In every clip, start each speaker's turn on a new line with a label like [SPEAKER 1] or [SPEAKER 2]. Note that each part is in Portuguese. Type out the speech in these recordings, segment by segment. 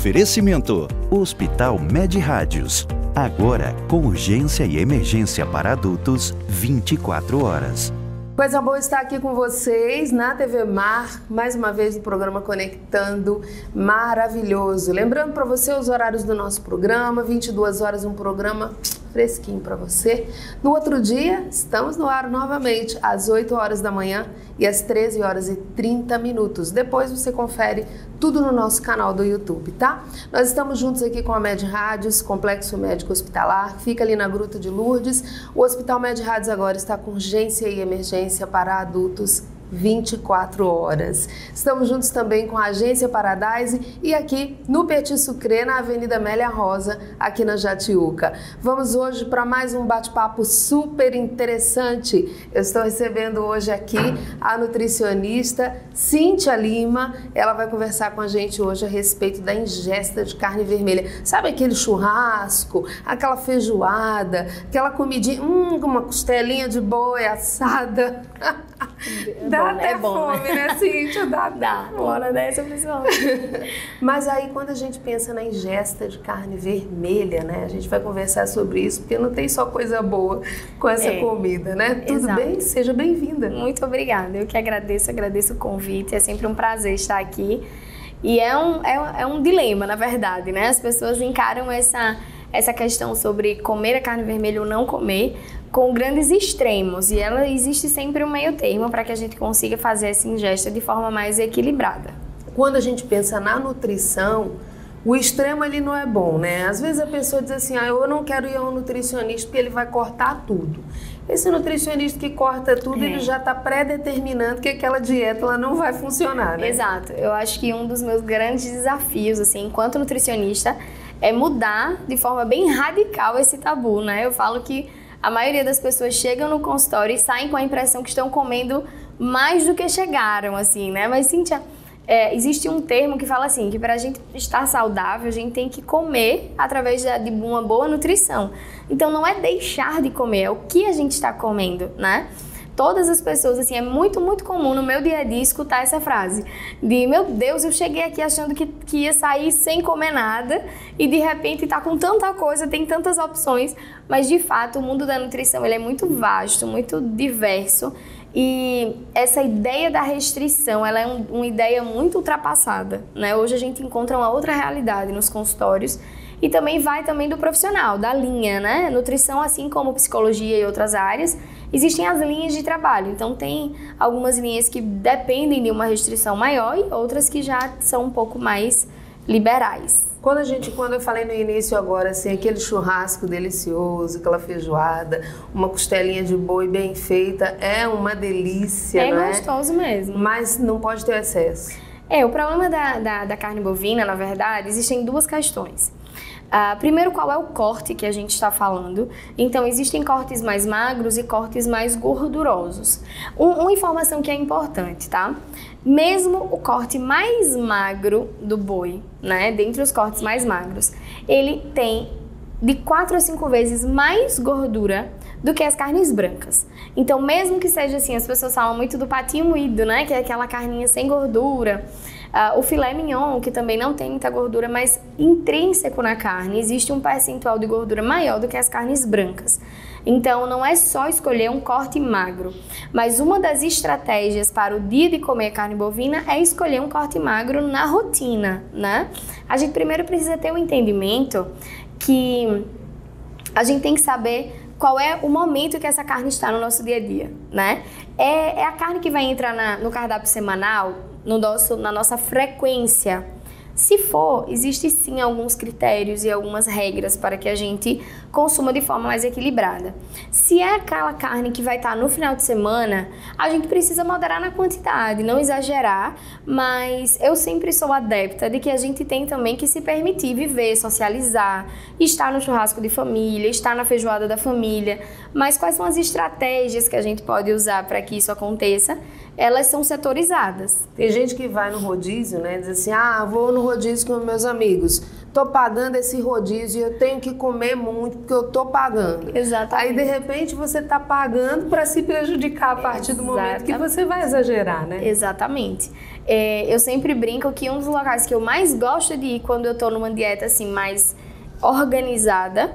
[SPEAKER 1] Oferecimento: Hospital Med Rádios. Agora, com urgência e emergência para adultos, 24 horas.
[SPEAKER 2] Coisa boa estar aqui com vocês na TV Mar, mais uma vez no programa Conectando, maravilhoso. Lembrando para você os horários do nosso programa, 22 horas um programa fresquinho para você. No outro dia, estamos no ar novamente, às 8 horas da manhã e às 13 horas e 30 minutos. Depois você confere tudo no nosso canal do YouTube, tá? Nós estamos juntos aqui com a Med Rádios, Complexo Médico Hospitalar, que fica ali na Gruta de Lourdes. O Hospital Med Rádios agora está com urgência e emergência para adultos 24 horas. Estamos juntos também com a Agência Paradise e aqui no Petit Sucre, na Avenida Amélia Rosa, aqui na Jatiuca. Vamos hoje para mais um bate-papo super interessante. Eu estou recebendo hoje aqui a nutricionista Cíntia Lima. Ela vai conversar com a gente hoje a respeito da ingesta de carne vermelha. Sabe aquele churrasco, aquela feijoada, aquela comidinha, uma costelinha de boi assada. Dá até fome, né, Cíntia? Dá.
[SPEAKER 3] Uma hora dessa, principalmente.
[SPEAKER 2] Mas aí, quando a gente pensa na ingesta de carne vermelha, né? A gente vai conversar sobre isso, porque não tem só coisa boa com essa comida, né? Tudo bem? Seja bem-vinda.
[SPEAKER 3] Muito obrigada. Eu que agradeço o convite. É sempre um prazer estar aqui. E é um dilema, na verdade, né? As pessoas encaram essa questão sobre comer a carne vermelha ou não comer com grandes extremos, e existe sempre um meio termo para que a gente consiga fazer essa ingesta de forma mais equilibrada.
[SPEAKER 2] Quando a gente pensa na nutrição, o extremo ali não é bom, né? Às vezes a pessoa diz assim, eu não quero ir a um nutricionista porque ele vai cortar tudo. Esse nutricionista que corta tudo, ele já está pré-determinando que aquela dieta ela não vai funcionar, né?
[SPEAKER 3] Exato. Eu acho que um dos meus grandes desafios, assim, enquanto nutricionista, é mudar de forma bem radical esse tabu, né? Eu falo que a maioria das pessoas chegam no consultório e saem com a impressão que estão comendo mais do que chegaram, assim, né? Mas, Cíntia, existe um termo que fala assim, que para a gente estar saudável, a gente tem que comer através de uma boa nutrição. Então, não é deixar de comer, é o que a gente está comendo, né? Todas as pessoas, assim, é muito, muito comum no meu dia a dia escutar essa frase de, meu Deus, eu cheguei aqui achando que ia sair sem comer nada e de repente tá com tanta coisa, tem tantas opções, mas de fato o mundo da nutrição ele é muito vasto, muito diverso e essa ideia da restrição, ela é uma ideia muito ultrapassada, né? Hoje a gente encontra uma outra realidade nos consultórios e também vai do profissional, da linha, né? Nutrição, assim como psicologia e outras áreas, existem as linhas de trabalho. Então, tem algumas linhas que dependem de uma restrição maior e outras que já são um pouco mais liberais.
[SPEAKER 2] Quando eu falei no início agora, assim, aquele churrasco delicioso, aquela feijoada, uma costelinha de boi bem feita, é uma delícia, não é?
[SPEAKER 3] É gostoso mesmo.
[SPEAKER 2] Mas não pode ter excesso.
[SPEAKER 3] O problema da carne bovina, na verdade, existem duas questões. Primeiro, qual é o corte que a gente está falando? Então, existem cortes mais magros e cortes mais gordurosos. Uma informação que é importante, tá? Mesmo o corte mais magro do boi, né? Dentre os cortes mais magros, ele tem de 4 a 5 vezes mais gordura do que as carnes brancas. Então, mesmo que seja assim, as pessoas falam muito do patinho moído, né? Que é aquela carninha sem gordura. O filé mignon, que também não tem muita gordura, mas intrínseco na carne, existe um percentual de gordura maior do que as carnes brancas. Então, não é só escolher um corte magro, mas uma das estratégias para o dia de comer carne bovina é escolher um corte magro na rotina, né? A gente primeiro precisa ter um entendimento que a gente tem que saber qual é o momento que essa carne está no nosso dia a dia, né? É a carne que vai entrar no cardápio semanal, na nossa frequência. Se for, existe sim alguns critérios e algumas regras para que a gente consuma de forma mais equilibrada. Se é aquela carne que vai estar no final de semana, a gente precisa moderar na quantidade, não exagerar, mas eu sempre sou adepta de que a gente tem também que se permitir viver, socializar, estar no churrasco de família, estar na feijoada da família. Mas quais são as estratégias que a gente pode usar para que isso aconteça? Elas são setorizadas.
[SPEAKER 2] Tem gente que vai no rodízio, né, diz assim, vou no rodízio com meus amigos. tô pagando esse rodízio, eu tenho que comer muito porque eu tô pagando.
[SPEAKER 3] Exatamente.
[SPEAKER 2] Aí, de repente, você tá pagando para se prejudicar a partir do momento que você vai exagerar, né?
[SPEAKER 3] Exatamente. Eu sempre brinco que um dos locais que eu mais gosto de ir quando eu tô numa dieta assim mais organizada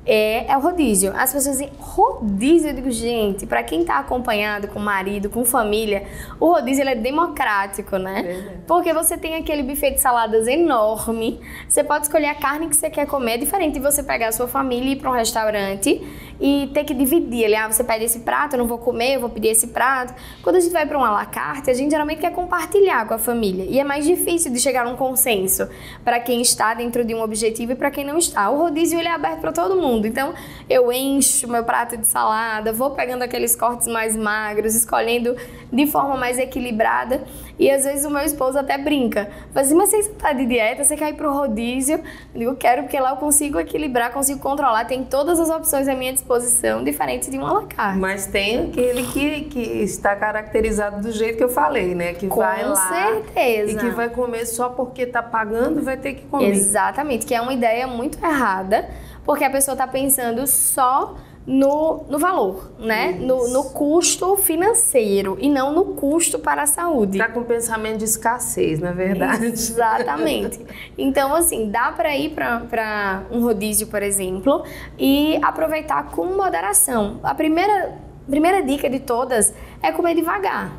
[SPEAKER 3] é o rodízio. As pessoas dizem, rodízio? Eu digo, gente, pra quem tá acompanhado com marido, com família, o rodízio ele é democrático, né? Porque você tem aquele buffet de saladas enorme, você pode escolher a carne que você quer comer, é diferente de você pegar a sua família e ir pra um restaurante e ter que dividir. Você pede esse prato, eu não vou comer, eu vou pedir esse prato. Quando a gente vai pra um à la carte, a gente geralmente quer compartilhar com a família. E é mais difícil de chegar a um consenso pra quem está dentro de um objetivo e pra quem não está. O rodízio ele é aberto pra todo mundo. Então, eu encho meu prato de salada, vou pegando aqueles cortes mais magros, escolhendo de forma mais equilibrada. E às vezes o meu esposo até brinca. Fala assim, mas você tá de dieta, você quer ir pro rodízio? Eu digo, quero, porque lá eu consigo equilibrar, consigo controlar. Tem todas as opções à minha disposição, diferentes de um à la carte.
[SPEAKER 2] Mas tem aquele que está caracterizado do jeito que eu falei, né? Que vai lá
[SPEAKER 3] certeza.
[SPEAKER 2] E que vai comer só porque tá pagando, vai ter que comer.
[SPEAKER 3] Exatamente, que é uma ideia muito errada, porque a pessoa está pensando só no valor, né? No custo financeiro e não no custo para a saúde.
[SPEAKER 2] Tá com pensamento de escassez, na verdade.
[SPEAKER 3] Exatamente. Então, assim, dá para ir para um rodízio, por exemplo, e aproveitar com moderação. A primeira dica de todas é comer devagar.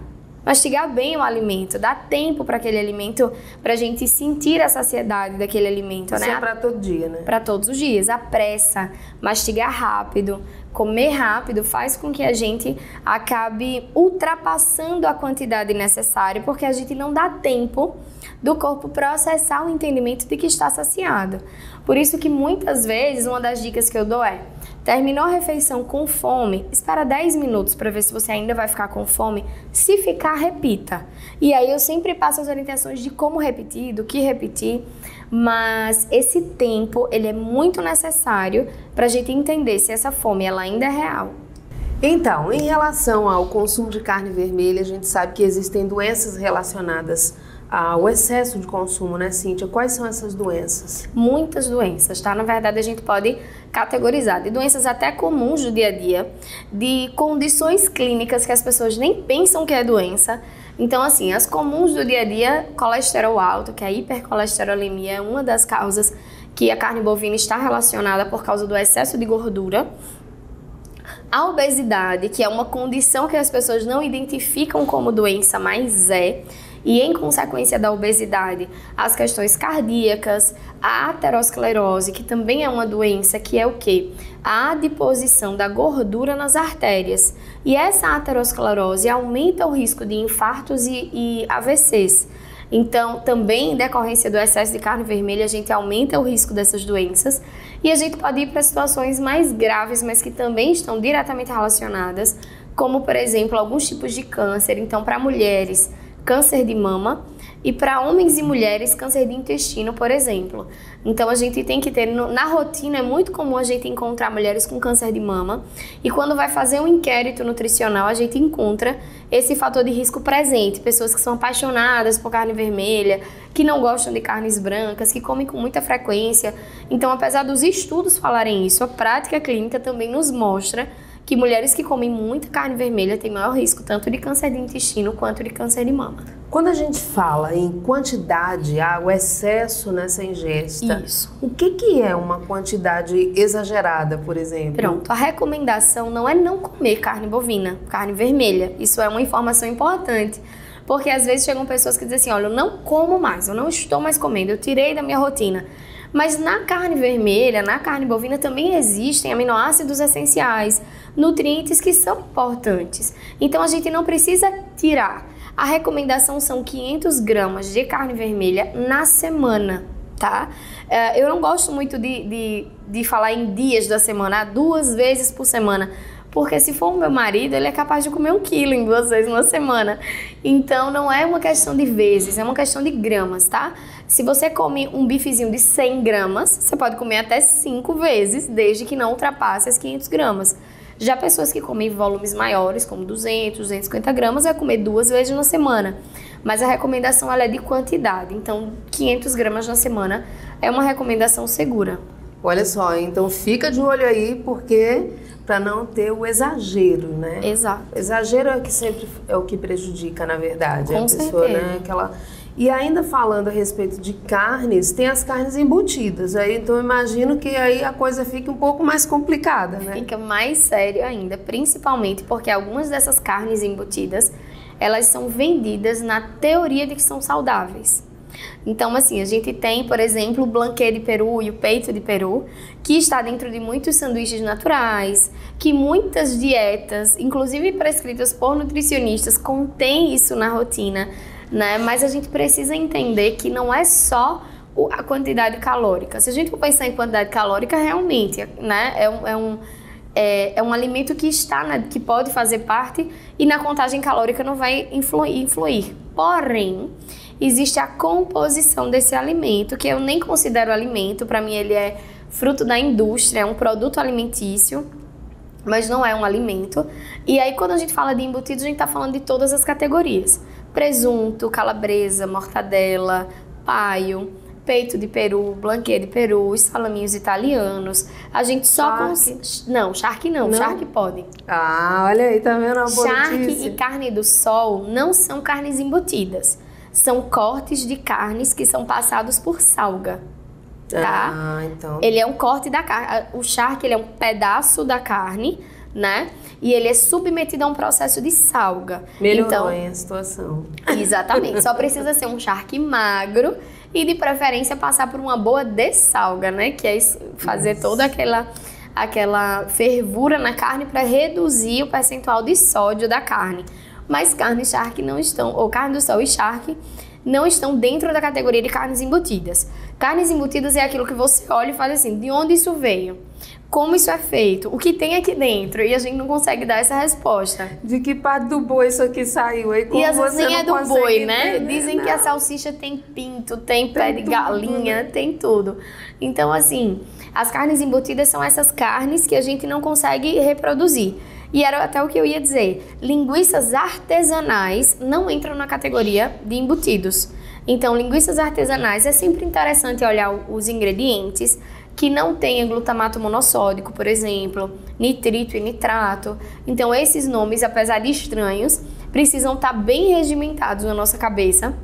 [SPEAKER 3] Mastigar bem o alimento, dar tempo para aquele alimento, para a gente sentir a saciedade daquele alimento, né?
[SPEAKER 2] Isso é para todo dia, né?
[SPEAKER 3] Para todos os dias. A pressa, mastigar rápido, comer rápido faz com que a gente acabe ultrapassando a quantidade necessária, porque a gente não dá tempo do corpo processar o entendimento de que está saciado. Por isso que muitas vezes uma das dicas que eu dou é: terminou a refeição com fome, espera 10 minutos para ver se você ainda vai ficar com fome. Se ficar, repita. E aí eu sempre passo as orientações de como repetir, do que repetir, mas esse tempo ele é muito necessário para a gente entender se essa fome ela ainda é real.
[SPEAKER 2] Então, em relação ao consumo de carne vermelha, a gente sabe que existem doenças relacionadas ao excesso de consumo, né, Cíntia? Quais são essas doenças?
[SPEAKER 3] Muitas doenças, tá? Na verdade, a gente pode categorizar de doenças até comuns do dia a dia, de condições clínicas que as pessoas nem pensam que é doença. Então, assim, as comuns do dia a dia, colesterol alto, que a hipercolesterolemia é uma das causas que a carne bovina está relacionada por causa do excesso de gordura. A obesidade, que é uma condição que as pessoas não identificam como doença, mas é. E em consequência da obesidade, as questões cardíacas, a aterosclerose, que também é uma doença, que é o quê? A adiposição da gordura nas artérias. E essa aterosclerose aumenta o risco de infartos e AVCs. Então, também em decorrência do excesso de carne vermelha, a gente aumenta o risco dessas doenças. E a gente pode ir para situações mais graves, mas que também estão diretamente relacionadas, como, por exemplo, alguns tipos de câncer. Então, para mulheres, câncer de mama, e para homens e mulheres, câncer de intestino, por exemplo. Então, a gente tem que ter, na rotina, é muito comum a gente encontrar mulheres com câncer de mama, e quando vai fazer um inquérito nutricional, a gente encontra esse fator de risco presente. Pessoas que são apaixonadas por carne vermelha, que não gostam de carnes brancas, que comem com muita frequência. Então, apesar dos estudos falarem isso, a prática clínica também nos mostra que mulheres que comem muita carne vermelha têm maior risco tanto de câncer de intestino quanto de câncer de mama.
[SPEAKER 2] Quando a gente fala em quantidade, o excesso nessa ingesta,
[SPEAKER 3] Isso.
[SPEAKER 2] O que é uma quantidade exagerada, por exemplo?
[SPEAKER 3] Pronto, a recomendação não é não comer carne bovina, carne vermelha. Isso é uma informação importante, porque às vezes chegam pessoas que dizem assim, olha, eu não como mais, eu não estou mais comendo, eu tirei da minha rotina. Mas na carne vermelha, na carne bovina também existem aminoácidos essenciais, nutrientes que são importantes. Então a gente não precisa tirar. A recomendação são 500 gramas de carne vermelha na semana, tá? Eu não gosto muito de falar em dias da semana, 2 vezes por semana. Porque se for o meu marido, ele é capaz de comer 1 quilo em 2 vezes na semana. Então, não é uma questão de vezes, é uma questão de gramas, tá? Se você come um bifezinho de 100 gramas, você pode comer até 5 vezes, desde que não ultrapasse as 500 gramas. Já pessoas que comem volumes maiores, como 200, 250 gramas, vai comer 2 vezes na semana. Mas a recomendação ela é de quantidade, então 500 gramas na semana é uma recomendação segura.
[SPEAKER 2] Olha só, então fica de olho aí, porque para não ter o exagero, né?
[SPEAKER 3] Exato.
[SPEAKER 2] Exagero é que sempre é o que prejudica, na verdade.
[SPEAKER 3] Com
[SPEAKER 2] a pessoa,
[SPEAKER 3] certeza.
[SPEAKER 2] né? E ainda falando a respeito de carnes, tem as carnes embutidas. Aí, então eu imagino que aí a coisa fica um pouco mais complicada, né?
[SPEAKER 3] Fica mais sério ainda, principalmente porque algumas dessas carnes embutidas, elas são vendidas na teoria de que são saudáveis. Então, assim, a gente tem, por exemplo, o blanquê de peru e o peito de peru, que está dentro de muitos sanduíches naturais, que muitas dietas, inclusive prescritas por nutricionistas, contêm isso na rotina, né? Mas a gente precisa entender que não é só a quantidade calórica. Se a gente for pensar em quantidade calórica, realmente, né? É um alimento que que pode fazer parte e na contagem calórica não vai influir. Porém, existe a composição desse alimento, que eu nem considero alimento, para mim ele é fruto da indústria, é um produto alimentício, mas não é um alimento. E aí quando a gente fala de embutidos, a gente está falando de todas as categorias. Presunto, calabresa, mortadela, paio, peito de peru, blanquê de peru, os salaminhos italianos. A gente só... Não, charque não, charque pode.
[SPEAKER 2] Ah, olha aí, tá vendo? Uma boa
[SPEAKER 3] Charque
[SPEAKER 2] notícia.
[SPEAKER 3] e carne do sol não são carnes embutidas. São cortes de carnes que são passados por salga, tá?
[SPEAKER 2] Ah, então...
[SPEAKER 3] Ele é um corte da carne. O charque, ele é um pedaço da carne, né? E ele é submetido a um processo de salga.
[SPEAKER 2] Melhorou a situação.
[SPEAKER 3] Exatamente. Só precisa ser um charque magro e, de preferência, passar por uma boa dessalga, né? Que é fazer toda aquela fervura na carne para reduzir o percentual de sódio da carne. Mas carne e charque não estão, ou carne do sol e charque, não estão dentro da categoria de carnes embutidas. Carnes embutidas é aquilo que você olha e fala assim, de onde isso veio? Como isso é feito? O que tem aqui dentro? E a gente não consegue dar essa resposta.
[SPEAKER 2] De que parte do boi isso aqui saiu? Aí, como
[SPEAKER 3] e às vezes nem é do boi, né?
[SPEAKER 2] Entender,
[SPEAKER 3] Dizem que a salsicha tem pinto, tem pé de galinha, né? Tem tudo. Então, assim, as carnes embutidas são essas carnes que a gente não consegue reproduzir. E era até o que eu ia dizer. Linguiças artesanais não entram na categoria de embutidos. Então, linguiças artesanais é sempre interessante olhar os ingredientes que não tenha glutamato monossódico, por exemplo, nitrito e nitrato. Então, esses nomes, apesar de estranhos, precisam estar bem regimentados na nossa cabeça.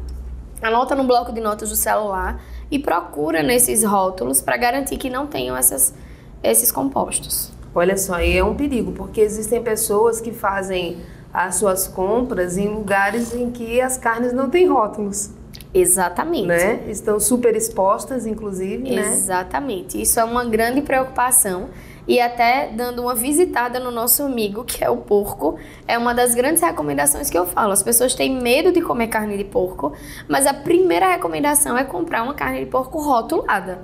[SPEAKER 3] Anota no bloco de notas do celular e procura nesses rótulos para garantir que não tenham esses compostos.
[SPEAKER 2] Olha só, e é um perigo, porque existem pessoas que fazem as suas compras em lugares em que as carnes não têm rótulos.
[SPEAKER 3] Exatamente.
[SPEAKER 2] Né? Estão super expostas, inclusive, né?
[SPEAKER 3] Exatamente. Isso é uma grande preocupação. E até dando uma visitada no nosso amigo, que é o porco, é uma das grandes recomendações que eu falo. As pessoas têm medo de comer carne de porco, mas a primeira recomendação é comprar uma carne de porco rotulada,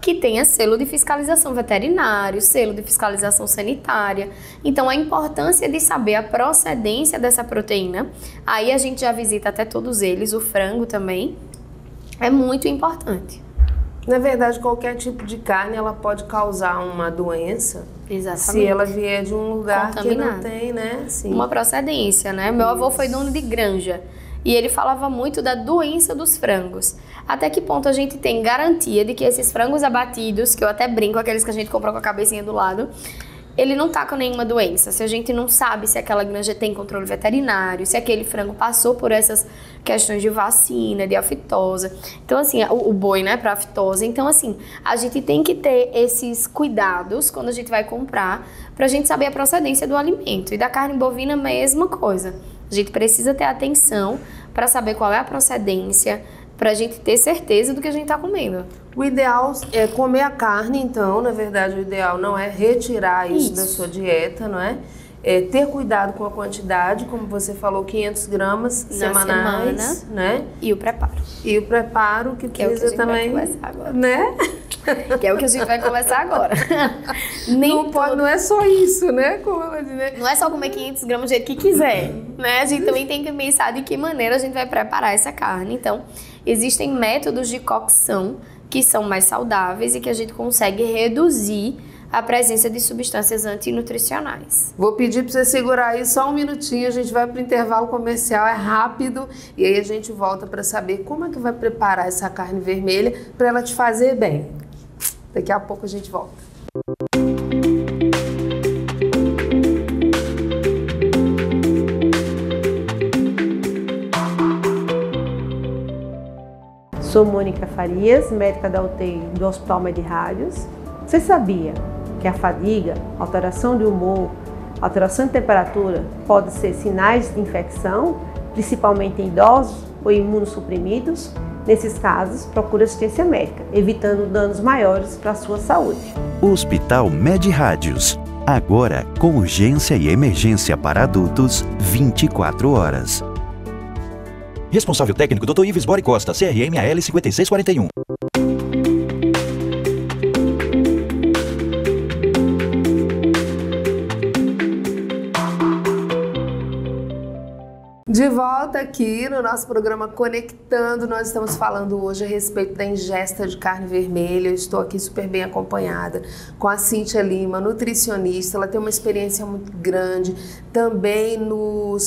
[SPEAKER 3] que tenha selo de fiscalização veterinário, selo de fiscalização sanitária. Então, a importância de saber a procedência dessa proteína, aí a gente já visita até todos eles, o frango também, é muito importante.
[SPEAKER 2] Na verdade, qualquer tipo de carne, ela pode causar uma doença.
[SPEAKER 3] Exatamente.
[SPEAKER 2] Se ela vier de um lugar que não tem, né? Sim.
[SPEAKER 3] Uma procedência, né? Meu avô foi dono de granja e ele falava muito da doença dos frangos. Até que ponto a gente tem garantia de que esses frangos abatidos, que eu até brinco, aqueles que a gente comprou com a cabecinha do lado, ele não tá com nenhuma doença. Se a gente não sabe se aquela granja tem controle veterinário, se aquele frango passou por essas questões de vacina, de aftosa. Então, assim, o boi, né, pra aftosa. Então, assim, a gente tem que ter esses cuidados quando a gente vai comprar, pra gente saber a procedência do alimento. E da carne bovina, mesma coisa. A gente precisa ter atenção pra saber qual é a procedência, pra gente ter certeza do que a gente tá comendo.
[SPEAKER 2] O ideal é comer a carne, então, na verdade, o ideal não é retirar isso da sua dieta, não é? É ter cuidado com a quantidade, como você falou, 500 gramas semanais, né?
[SPEAKER 3] E o preparo.
[SPEAKER 2] E o preparo que precisa também,
[SPEAKER 3] vai conversar agora.
[SPEAKER 2] Né?
[SPEAKER 3] Que é o que a gente vai conversar agora.
[SPEAKER 2] Não é só isso, né?
[SPEAKER 3] Não é só comer 500 gramas do jeito que quiser, né? A gente também tem que pensar de que maneira a gente vai preparar essa carne. Então, existem métodos de cocção que são mais saudáveis e que a gente consegue reduzir a presença de substâncias antinutricionais.
[SPEAKER 2] Vou pedir para você segurar aí só um minutinho, a gente vai para o intervalo comercial, é rápido, e aí a gente volta para saber como é que vai preparar essa carne vermelha para ela te fazer bem. Daqui a pouco a gente volta.
[SPEAKER 4] Sou Mônica Farias, médica da UTI do Hospital MedRádios. Você sabia que a fadiga, alteração de humor, alteração de temperatura pode ser sinais de infecção, principalmente em idosos ou imunossuprimidos? Nesses casos, procure assistência médica, evitando danos maiores para a sua saúde.
[SPEAKER 1] Hospital MedRádios. Agora com urgência e emergência para adultos 24 horas.
[SPEAKER 5] Responsável técnico Dr. Ives Bori Costa, CRM-AL 5641.
[SPEAKER 2] De volta aqui no nosso programa Conectando, nós estamos falando hoje a respeito da ingesta de carne vermelha. Eu estou aqui super bem acompanhada com a Cíntia Lima, nutricionista. Ela tem uma experiência muito grande também no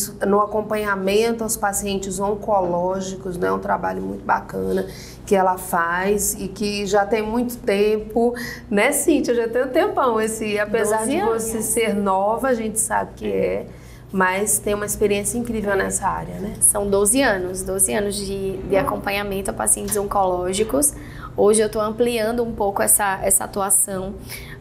[SPEAKER 2] acompanhamento aos pacientes oncológicos, né? Um trabalho muito bacana que ela faz e que já tem muito tempo, né, Cíntia? Já tem um tempão apesar de você ser nova, a gente sabe que é. Mas tem uma experiência incrível nessa área, né?
[SPEAKER 3] São 12 anos de acompanhamento a pacientes oncológicos. Hoje eu estou ampliando um pouco essa atuação,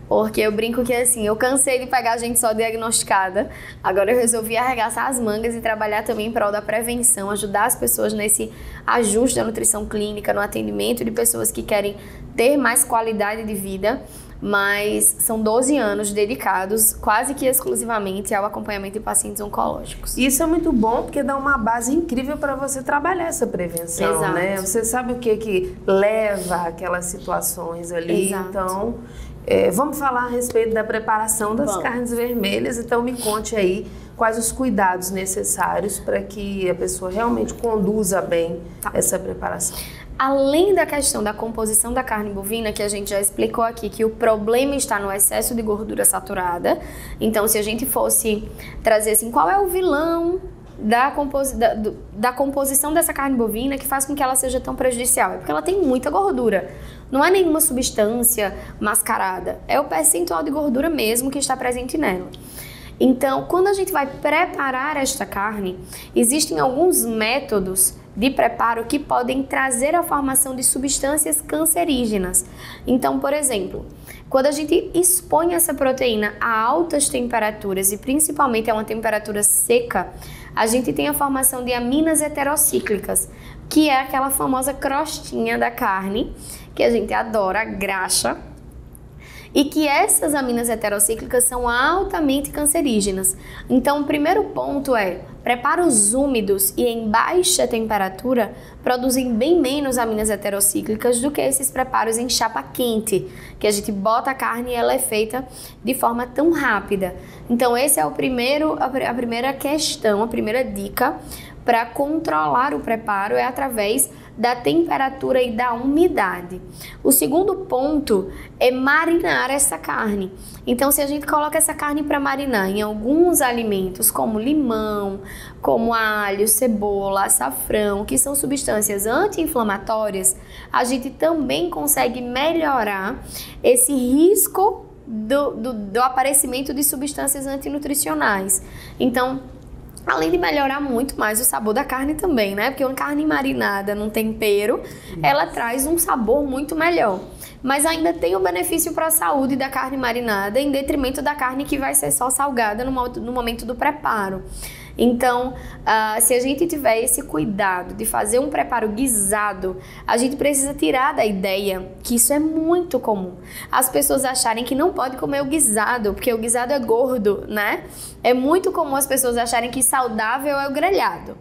[SPEAKER 3] porque eu brinco que assim, eu cansei de pegar gente só diagnosticada, agora eu resolvi arregaçar as mangas e trabalhar também em prol da prevenção, ajudar as pessoas nesse ajuste da nutrição clínica, no atendimento de pessoas que querem ter mais qualidade de vida. Mas são 12 anos dedicados quase que exclusivamente ao acompanhamento de pacientes oncológicos.
[SPEAKER 2] Isso é muito bom porque dá uma base incrível para você trabalhar essa prevenção,
[SPEAKER 3] Exato.
[SPEAKER 2] Né? Você sabe o que leva aquelas situações ali.
[SPEAKER 3] Exato.
[SPEAKER 2] Então, vamos falar a respeito da preparação das carnes vermelhas. Então, me conte aí quais os cuidados necessários para que a pessoa realmente conduza bem essa preparação.
[SPEAKER 3] Além da questão da composição da carne bovina, que a gente já explicou aqui, que o problema está no excesso de gordura saturada. Então, se a gente fosse trazer assim, qual é o vilão da composição dessa carne bovina que faz com que ela seja tão prejudicial? É porque ela tem muita gordura. Não é nenhuma substância mascarada, é o percentual de gordura mesmo que está presente nela. Então, quando a gente vai preparar esta carne, existem alguns métodos de preparo que podem trazer a formação de substâncias cancerígenas. Então, por exemplo, quando a gente expõe essa proteína a altas temperaturas e principalmente a uma temperatura seca, a gente tem a formação de aminas heterocíclicas, que é aquela famosa crostinha da carne, que a gente adora, a graxa, e que essas aminas heterocíclicas são altamente cancerígenas. Então, o primeiro ponto é, preparos úmidos e em baixa temperatura produzem bem menos aminas heterocíclicas do que esses preparos em chapa quente, que a gente bota a carne e ela é feita de forma tão rápida. Então, esse é a primeira questão, a primeira dica para controlar o preparo é através da temperatura e da umidade. O segundo ponto é marinar essa carne. Então, se a gente coloca essa carne para marinar em alguns alimentos, como limão, como alho, cebola, açafrão, que são substâncias anti-inflamatórias, a gente também consegue melhorar esse risco do aparecimento de substâncias antinutricionais. Então, além de melhorar muito mais o sabor da carne também, né? Porque uma carne marinada num tempero, ela traz um sabor muito melhor. Mas ainda tem o benefício para a saúde da carne marinada, em detrimento da carne que vai ser só salgada no momento do preparo. Então, se a gente tiver esse cuidado de fazer um preparo guisado, a gente precisa tirar da ideia que isso é muito comum. As pessoas acharem que não pode comer o guisado, porque o guisado é gordo, né? É muito comum as pessoas acharem que saudável é o grelhado.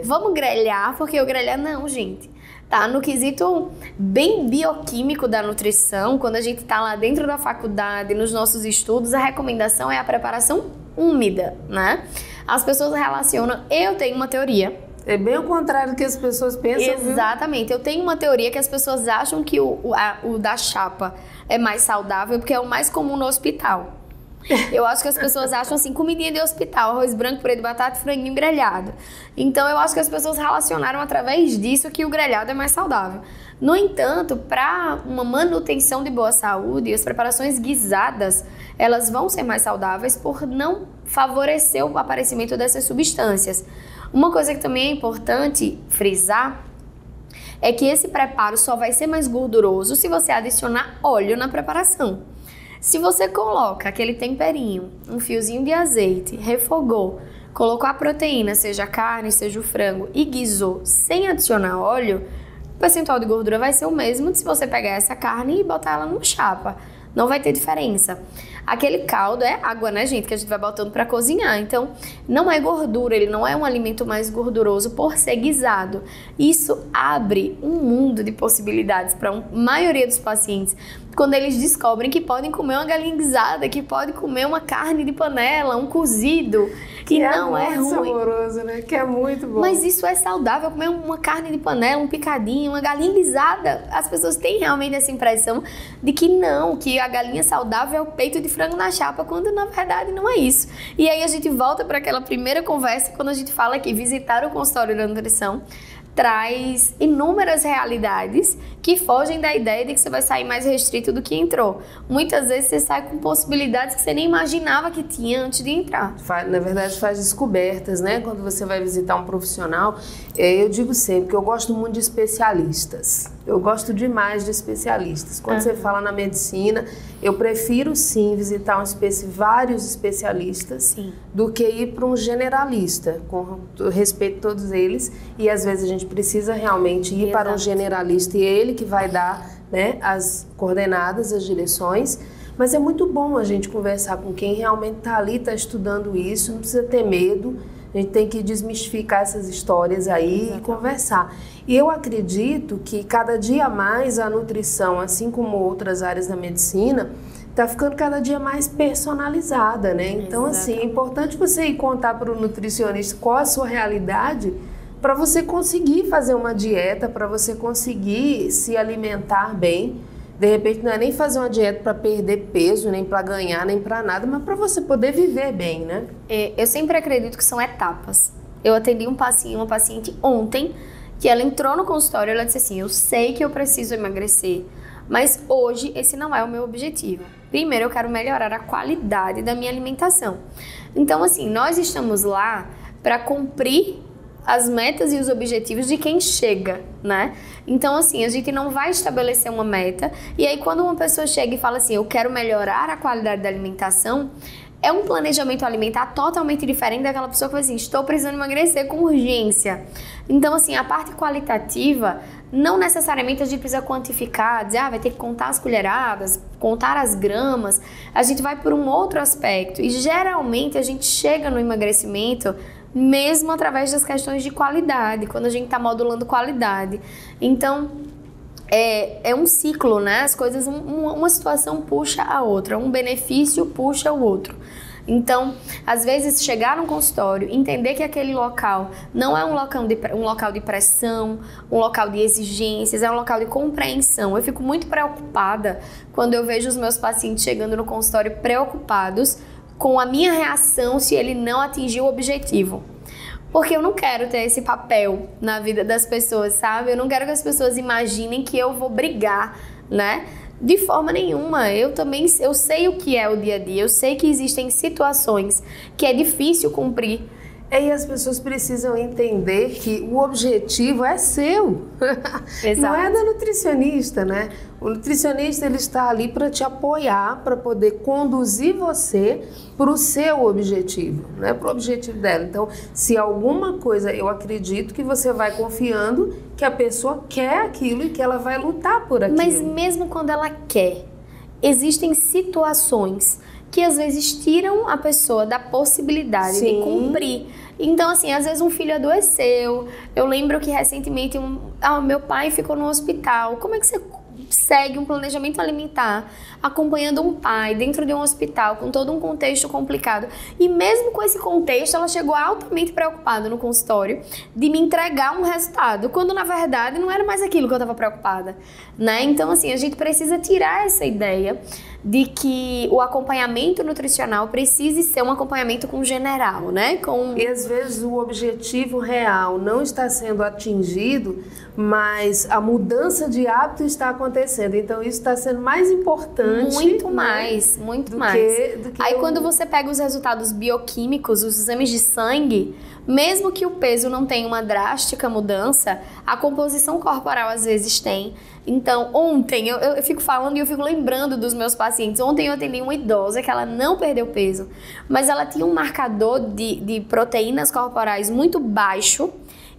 [SPEAKER 3] Vamos grelhar, porque o grelhar não, gente. Tá? No quesito bem bioquímico da nutrição, quando a gente tá lá dentro da faculdade, nos nossos estudos, a recomendação é a preparação úmida, né? As pessoas relacionam, eu tenho uma teoria,
[SPEAKER 2] É bem o contrário do que as pessoas pensam,
[SPEAKER 3] Exatamente.
[SPEAKER 2] Viu?
[SPEAKER 3] Eu tenho uma teoria que as pessoas acham que o da chapa é mais saudável porque é o mais comum no hospital. Eu acho que as pessoas acham assim, comidinha de hospital, arroz branco, purê de batata e franguinho grelhado. Então eu acho que as pessoas relacionaram através disso que o grelhado é mais saudável. No entanto, para uma manutenção de boa saúde, as preparações guisadas, elas vão ser mais saudáveis por não favorecer o aparecimento dessas substâncias. Uma coisa que também é importante frisar é que esse preparo só vai ser mais gorduroso se você adicionar óleo na preparação. Se você coloca aquele temperinho, um fiozinho de azeite, refogou, colocou a proteína, seja a carne, seja o frango, e guisou sem adicionar óleo, o percentual de gordura vai ser o mesmo de se você pegar essa carne e botar ela numa chapa. Não vai ter diferença. Aquele caldo é água, né, gente, que a gente vai botando para cozinhar. Então, não é gordura, ele não é um alimento mais gorduroso por ser guisado. Isso abre um mundo de possibilidades para a maioria dos pacientes. Quando eles descobrem que podem comer uma galinha guisada, que podem comer uma carne de panela, um cozido, que não é ruim.
[SPEAKER 2] Saboroso, né? Que é muito bom.
[SPEAKER 3] Mas isso é saudável, comer uma carne de panela, um picadinho, uma galinha guisada. As pessoas têm realmente essa impressão de que não, que a galinha saudável é o peito de frango na chapa, quando na verdade não é isso. E aí a gente volta para aquela primeira conversa, quando a gente fala que visitar o consultório da nutrição traz inúmeras realidades que fogem da ideia de que você vai sair mais restrito do que entrou. Muitas vezes você sai com possibilidades que você nem imaginava que tinha antes de entrar.
[SPEAKER 2] Na verdade, faz descobertas, né? Quando você vai visitar um profissional, eu digo sempre que eu gosto muito de especialistas. Eu gosto demais de especialistas. Quando você fala na medicina, eu prefiro sim visitar vários especialistas do que ir para um generalista, com respeito a todos eles. E às vezes a gente precisa realmente ir para um generalista e ele que vai dar, né, as coordenadas, as direções. Mas é muito bom a gente conversar com quem realmente está ali, está estudando isso, não precisa ter medo. A gente tem que desmistificar essas histórias aí e conversar. E eu acredito que cada dia mais a nutrição, assim como outras áreas da medicina, está ficando cada dia mais personalizada, né? Então, assim, é importante você ir contar para o nutricionista qual a sua realidade para você conseguir fazer uma dieta, para você conseguir se alimentar bem. De repente, não é nem fazer uma dieta para perder peso, nem para ganhar, nem para nada, mas para você poder viver bem, né?
[SPEAKER 3] Eu sempre acredito que são etapas. Eu atendi uma paciente ontem, que ela entrou no consultório e ela disse assim, eu sei que eu preciso emagrecer, mas hoje esse não é o meu objetivo. Primeiro, eu quero melhorar a qualidade da minha alimentação. Então, assim, nós estamos lá para cumprir as metas e os objetivos de quem chega, né? Então, assim, a gente não vai estabelecer uma meta e aí quando uma pessoa chega e fala assim, eu quero melhorar a qualidade da alimentação, é um planejamento alimentar totalmente diferente daquela pessoa que fala assim, estou precisando emagrecer com urgência. Então, assim, a parte qualitativa, não necessariamente a gente precisa quantificar, dizer, vai ter que contar as colheradas, contar as gramas, a gente vai por um outro aspecto e geralmente a gente chega no emagrecimento mesmo através das questões de qualidade, quando a gente está modulando qualidade. Então, é um ciclo, né? As coisas, uma situação puxa a outra, um benefício puxa o outro. Então, às vezes, chegar num consultório, entender que aquele local não é um local de pressão, um local de exigências, é um local de compreensão. Eu fico muito preocupada quando eu vejo os meus pacientes chegando no consultório preocupados com a minha reação se ele não atingiu o objetivo. Porque eu não quero ter esse papel na vida das pessoas, sabe? Eu não quero que as pessoas imaginem que eu vou brigar, né? De forma nenhuma. Eu sei o que é o dia a dia, eu sei que existem situações que é difícil cumprir.
[SPEAKER 2] E as pessoas precisam entender que o objetivo é seu, não é da nutricionista, né? O nutricionista ele está ali para te apoiar, para poder conduzir você para o seu objetivo, né? Para o objetivo dela. Então, se alguma coisa, eu acredito que você vai confiando que a pessoa quer aquilo e que ela vai lutar por aquilo.
[SPEAKER 3] Mas mesmo quando ela quer, existem situações que às vezes tiram a pessoa da possibilidade de cumprir. Então, assim, às vezes um filho adoeceu. Eu lembro que recentemente meu pai ficou no hospital. Como é que você segue um planejamento alimentar, acompanhando um pai dentro de um hospital, com todo um contexto complicado. E mesmo com esse contexto, ela chegou altamente preocupada no consultório de me entregar um resultado, quando na verdade não era mais aquilo que eu estava preocupada, né? Então, assim, a gente precisa tirar essa ideia de que o acompanhamento nutricional precise ser um acompanhamento com general, né?
[SPEAKER 2] E às vezes o objetivo real não está sendo atingido, mas a mudança de hábito está acontecendo. Então isso está sendo mais importante.
[SPEAKER 3] Muito mais. Aí quando você pega os resultados bioquímicos, os exames de sangue, mesmo que o peso não tenha uma drástica mudança, a composição corporal às vezes tem. Então, ontem, eu fico falando e eu fico lembrando dos meus pacientes. Ontem eu atendi uma idosa que ela não perdeu peso, mas ela tinha um marcador de proteínas corporais muito baixo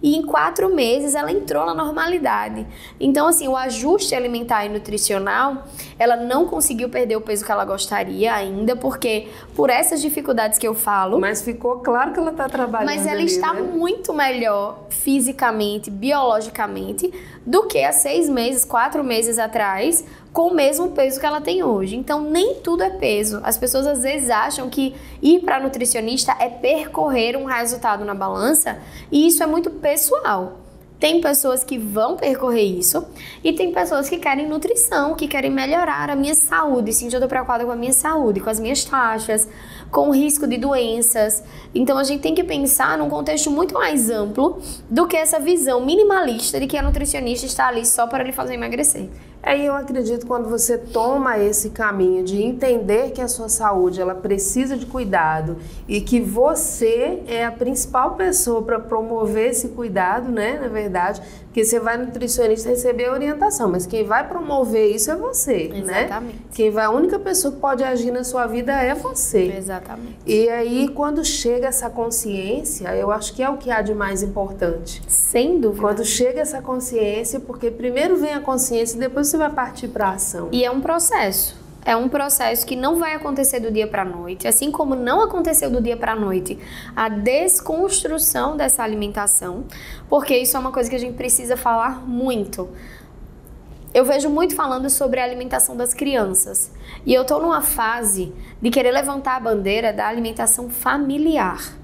[SPEAKER 3] e em 4 meses ela entrou na normalidade. Então, assim, o ajuste alimentar e nutricional, ela não conseguiu perder o peso que ela gostaria ainda, porque por essas dificuldades que eu falo...
[SPEAKER 2] Mas ficou claro que ela está trabalhando.
[SPEAKER 3] Mas ela
[SPEAKER 2] ali,
[SPEAKER 3] está
[SPEAKER 2] né?
[SPEAKER 3] muito melhor fisicamente, biologicamente, do que há 6 meses, 4 meses atrás, com o mesmo peso que ela tem hoje. Então, nem tudo é peso. As pessoas às vezes acham que ir para nutricionista é percorrer um resultado na balança, e isso é muito pessoal. Tem pessoas que vão percorrer isso e tem pessoas que querem nutrição, que querem melhorar a minha saúde. Sim, eu estou preocupada com a minha saúde, com as minhas taxas, com o risco de doenças. Então a gente tem que pensar num contexto muito mais amplo do que essa visão minimalista de que a nutricionista está ali só para lhe fazer emagrecer.
[SPEAKER 2] Aí eu acredito que quando você toma esse caminho de entender que a sua saúde ela precisa de cuidado e que você é a principal pessoa para promover esse cuidado, né, na verdade, porque você vai no nutricionista receber a orientação, mas quem vai promover isso é você,
[SPEAKER 3] Exatamente.
[SPEAKER 2] né? A única pessoa que pode agir na sua vida é você.
[SPEAKER 3] Exatamente.
[SPEAKER 2] E aí, quando chega essa consciência, eu acho que é o que há de mais importante.
[SPEAKER 3] Sem dúvida.
[SPEAKER 2] Quando chega essa consciência, porque primeiro vem a consciência e depois você vai partir para a ação.
[SPEAKER 3] E é um processo. É um processo que não vai acontecer do dia para a noite, assim como não aconteceu do dia para a noite a desconstrução dessa alimentação, porque isso é uma coisa que a gente precisa falar muito. Eu vejo muito falando sobre a alimentação das crianças, e eu tô numa fase de querer levantar a bandeira da alimentação familiar.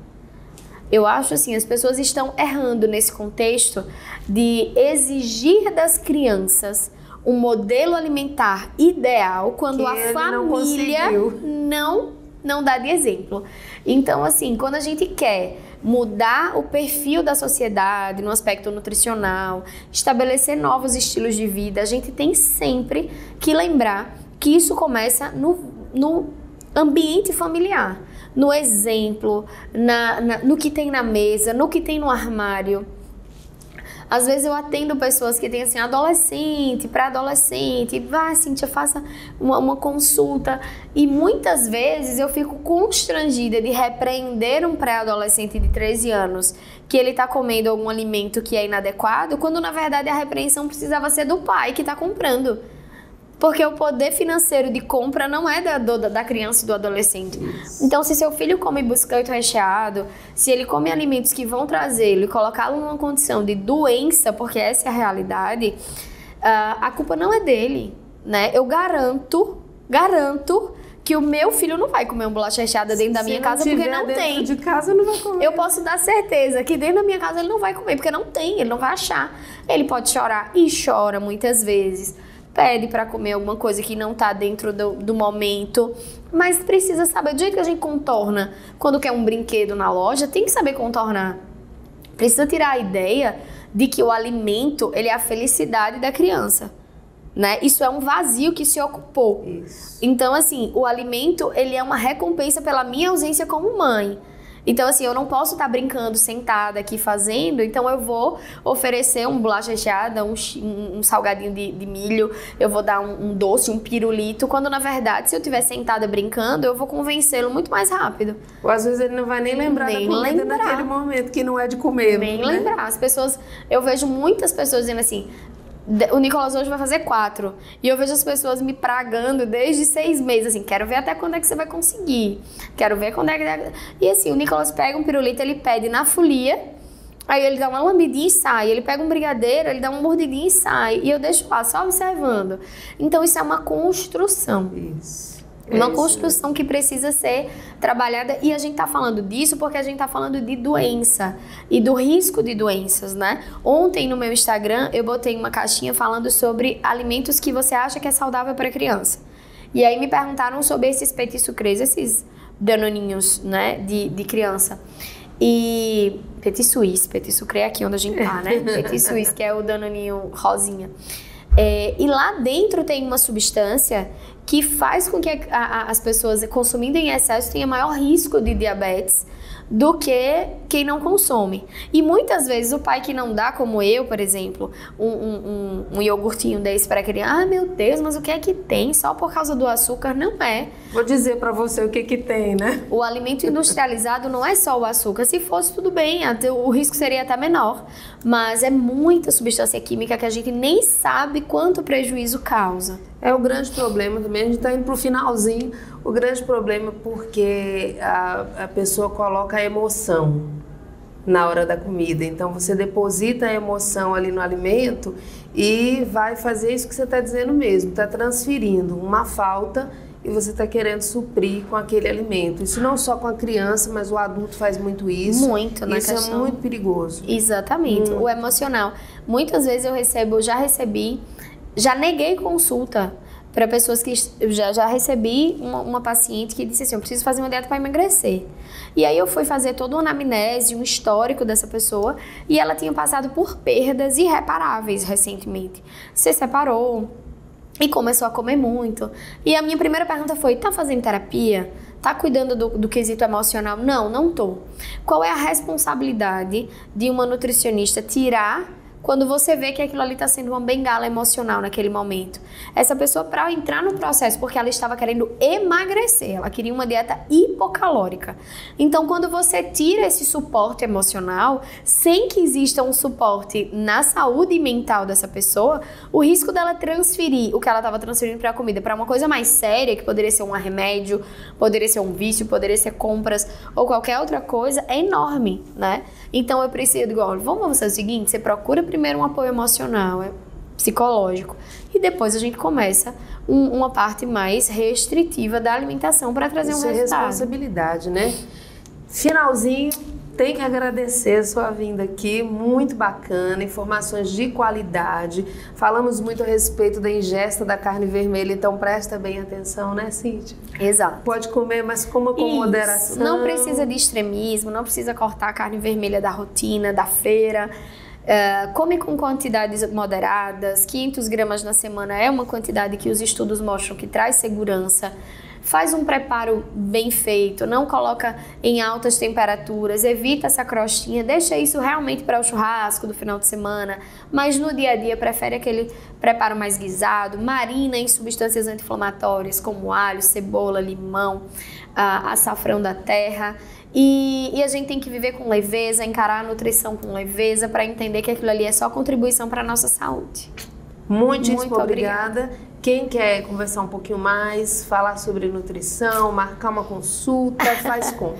[SPEAKER 3] Eu acho assim, as pessoas estão errando nesse contexto de exigir das crianças um modelo alimentar ideal quando a família não dá de exemplo. Então, assim, quando a gente quer mudar o perfil da sociedade no aspecto nutricional, estabelecer novos estilos de vida, a gente tem sempre que lembrar que isso começa no ambiente familiar, no exemplo, no que tem na mesa, no que tem no armário. Às vezes eu atendo pessoas que têm assim, adolescente, pré-adolescente, vai, Cíntia, faça uma consulta. E muitas vezes eu fico constrangida de repreender um pré-adolescente de 13 anos que ele está comendo algum alimento que é inadequado, quando na verdade a repreensão precisava ser do pai que está comprando. Porque o poder financeiro de compra não é da criança e do adolescente. Isso. Então, se seu filho come biscoito recheado, se ele come alimentos que vão trazê-lo e colocá-lo numa condição de doença, porque essa é a realidade, a culpa não é dele, né? Eu garanto que o meu filho não vai comer uma bolacha recheada dentro da minha casa porque não tem.
[SPEAKER 2] De casa não vai comer.
[SPEAKER 3] Eu posso dar certeza que dentro da minha casa ele não vai comer porque não tem, ele não vai achar. Ele pode chorar e chora muitas vezes. Pede para comer alguma coisa que não tá dentro do momento, mas precisa saber, do jeito que a gente contorna quando quer um brinquedo na loja, tem que saber contornar. Precisa tirar a ideia de que o alimento, ele é a felicidade da criança, né? Isso é um vazio que se ocupou.
[SPEAKER 2] Isso.
[SPEAKER 3] Então, assim, o alimento, ele é uma recompensa pela minha ausência como mãe. Então, assim, eu não posso estar brincando, sentada aqui fazendo, então eu vou oferecer um bolacha recheada, um salgadinho de milho, eu vou dar um doce, um pirulito, quando na verdade, se eu estiver sentada brincando, eu vou convencê-lo muito mais rápido.
[SPEAKER 2] Ou às vezes ele não vai nem lembrar da comida naquele momento que não é de comer.
[SPEAKER 3] Nem lembrar. As pessoas, eu vejo muitas pessoas dizendo assim, o Nicolas hoje vai fazer 4. E eu vejo as pessoas me pragando desde 6 meses, assim, quero ver até quando é que você vai conseguir. Quero ver quando é que... E assim, o Nicolas pega um pirulito, ele pede na folia, Aí ele dá uma lambidinha e sai. Ele pega um brigadeiro, ele dá uma mordidinha e sai. E eu deixo lá, só observando. Então, isso é uma construção.
[SPEAKER 2] Isso.
[SPEAKER 3] Uma construção que precisa ser trabalhada, e a gente tá falando disso porque a gente tá falando de doença e do risco de doenças, né? Ontem no meu Instagram eu botei uma caixinha falando sobre alimentos que você acha que é saudável para criança. E aí me perguntaram sobre esses petit sucrés, esses danoninhos, né, de criança. E petit sucré é aqui onde a gente tá, né? Petit suisse, que é o danoninho rosinha. E lá dentro tem uma substância que faz com que as pessoas consumindo em excesso tenham maior risco de diabetes do que quem não consome. E muitas vezes o pai que não dá, como eu, por exemplo, um iogurtinho desse para criança, meu Deus, mas o que é que tem? Só por causa do açúcar? Não é.
[SPEAKER 2] Vou dizer para você o que tem, né?
[SPEAKER 3] O alimento industrializado não é só o açúcar. Se fosse, tudo bem, o risco seria até menor. Mas é muita substância química que a gente nem sabe quanto prejuízo causa.
[SPEAKER 2] É o grande problema também, a gente está indo para o finalzinho, o grande problema porque a pessoa coloca a emoção na hora da comida. Então você deposita a emoção ali no alimento e vai fazer isso que você está dizendo mesmo, está transferindo uma falta e você está querendo suprir com aquele alimento. Isso não só com a criança, mas o adulto faz muito isso.
[SPEAKER 3] Muito, na
[SPEAKER 2] questão. Isso é muito perigoso.
[SPEAKER 3] Exatamente, o emocional. Muitas vezes já neguei consulta para pessoas que já recebi uma paciente que disse assim, eu preciso fazer uma dieta para emagrecer. E aí eu fui fazer toda uma anamnese, um histórico dessa pessoa, e ela tinha passado por perdas irreparáveis recentemente. Se separou e começou a comer muito. E a minha primeira pergunta foi, tá fazendo terapia? Tá cuidando do quesito emocional? Não tô. Qual é a responsabilidade de uma nutricionista tirar quando você vê que aquilo ali está sendo uma bengala emocional naquele momento? Essa pessoa, para entrar no processo, porque ela estava querendo emagrecer, ela queria uma dieta hipocalórica. Então, quando você tira esse suporte emocional, sem que exista um suporte na saúde mental dessa pessoa, o risco dela transferir o que ela estava transferindo para a comida para uma coisa mais séria, que poderia ser um remédio, poderia ser um vício, poderia ser compras ou qualquer outra coisa, é enorme, né? Então, eu preciso, igual, vamos fazer o seguinte, você procura primeiro um apoio emocional, psicológico, e depois a gente começa uma parte mais restritiva da alimentação para trazer um resultado.
[SPEAKER 2] Isso é responsabilidade, né? Finalzinho, tem que agradecer a sua vinda aqui, muito bacana, informações de qualidade. Falamos muito a respeito da ingesta da carne vermelha, então presta bem atenção, né, Cíntia?
[SPEAKER 3] Exato.
[SPEAKER 2] Pode comer, mas coma com moderação.
[SPEAKER 3] Não precisa de extremismo, não precisa cortar a carne vermelha da rotina, da feira. Come com quantidades moderadas, 500 gramas na semana é uma quantidade que os estudos mostram que traz segurança. Faz um preparo bem feito, não coloca em altas temperaturas, evita essa crostinha, deixa isso realmente para o churrasco do final de semana, mas no dia a dia prefere aquele preparo mais guisado, marina em substâncias anti-inflamatórias como alho, cebola, limão, açafrão da terra. E a gente tem que viver com leveza, encarar a nutrição com leveza para entender que aquilo ali é só contribuição para a nossa saúde.
[SPEAKER 2] Muito obrigada. Quem quer conversar um pouquinho mais, falar sobre nutrição, marcar uma consulta, faz como?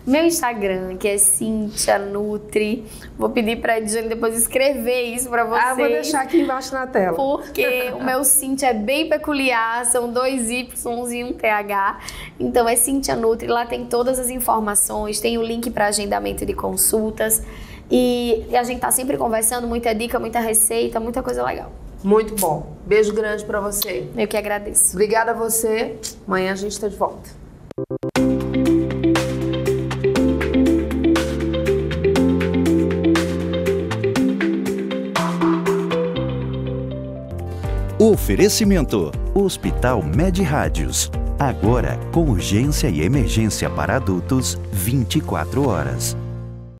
[SPEAKER 3] Meu Instagram, que é Cíntia Nutri. Vou pedir para a Edjane depois escrever isso para vocês.
[SPEAKER 2] Vou deixar aqui embaixo na tela.
[SPEAKER 3] Porque o meu Cíntia é bem peculiar, são 2 Ys e um TH. Então é Cíntia Nutri, lá tem todas as informações, tem o link para agendamento de consultas. E a gente tá sempre conversando, muita dica, muita receita, muita coisa legal.
[SPEAKER 2] Muito bom. Beijo grande pra você.
[SPEAKER 3] Eu que agradeço.
[SPEAKER 2] Obrigada a você. Amanhã a gente tá de volta.
[SPEAKER 1] Oferecimento: Hospital Med Rádios. Agora com urgência e emergência para adultos 24 horas.